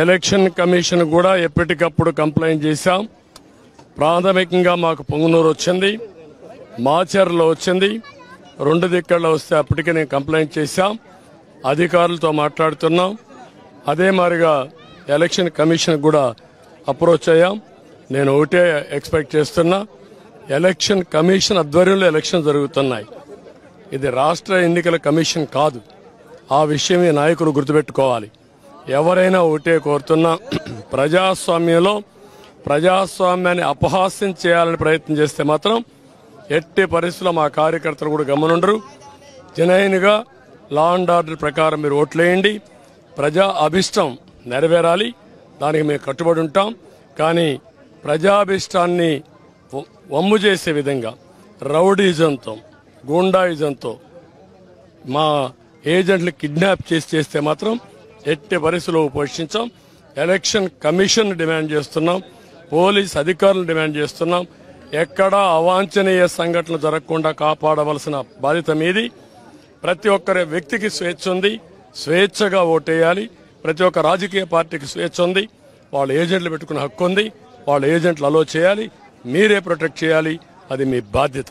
Election commission కూడా ఎప్పటికప్పుడు complaint చేశాం. ప్రాథమికంగా మాకు పొంగునూరు వచ్చింది, మాచర్లో వచ్చింది, 2 దిక్కల్లో వస్తే అప్పటికే నేను కంప్లైంట్ చేశాం. అధికారులతో మాట్లాడుతున్నాం. అదే మాదిరిగా ఎలక్షన్ కమిషన్ కూడా అప్రోచ్ అయ్యాం. నేను ఒకటే ఎక్స్పెక్ట్ చేస్తున్నా, ఎలక్షన్ కమిషన్ ఆధ్వర్యంలో ఎలక్షన్ జరుగుతున్నాయి. ఇది రాష్ట్ర ఎన్నికల కమిషన్ కాదు. ఆ విషయం ఈ నాయకులు గుర్తుపెట్టుకోవాలి. ఎవరైనా ఒకటే కోరుతున్నా, ప్రజాస్వామ్యంలో ప్రజాస్వామ్యాన్ని అపహాస్యం చేయాలని ప్రయత్నం చేస్తే మాత్రం ఎట్టి పరిస్థితుల్లో మా కార్యకర్తలు కూడా గమనుండరు. జనైన్గా లా అండ్ ఆర్డర్ ప్రకారం మీరు ఓట్లేయండి. ప్రజా అభిష్టం నెరవేరాలి, దానికి మేము కట్టుబడి ఉంటాం. కానీ ప్రజాభిష్టాన్ని వమ్ము చేసే విధంగా రౌడీజంతో, గూండాయిజంతో మా ఏజెంట్లు కిడ్నాప్ చేస్తే మాత్రం ఎట్టి పరిస్థితుల్లో పోషించాం. ఎలక్షన్ కమిషన్ డిమాండ్ చేస్తున్నాం, పోలీస్ అధికారులను డిమాండ్ చేస్తున్నాం. ఎక్కడా అవాంఛనీయ సంఘటనలు జరగకుండా కాపాడవలసిన బాధ్యత మీది. ప్రతి ఒక్కరి వ్యక్తికి స్వేచ్ఛ ఉంది, స్వేచ్ఛగా ఓటేయాలి. ప్రతి ఒక్క రాజకీయ పార్టీకి స్వేచ్ఛ ఉంది, వాళ్ళ ఏజెంట్లు పెట్టుకునే హక్కు ఉంది. వాళ్ళ ఏజెంట్లు అలో చేయాలి, మీరే ప్రొటెక్ట్ చేయాలి. అది మీ బాధ్యత.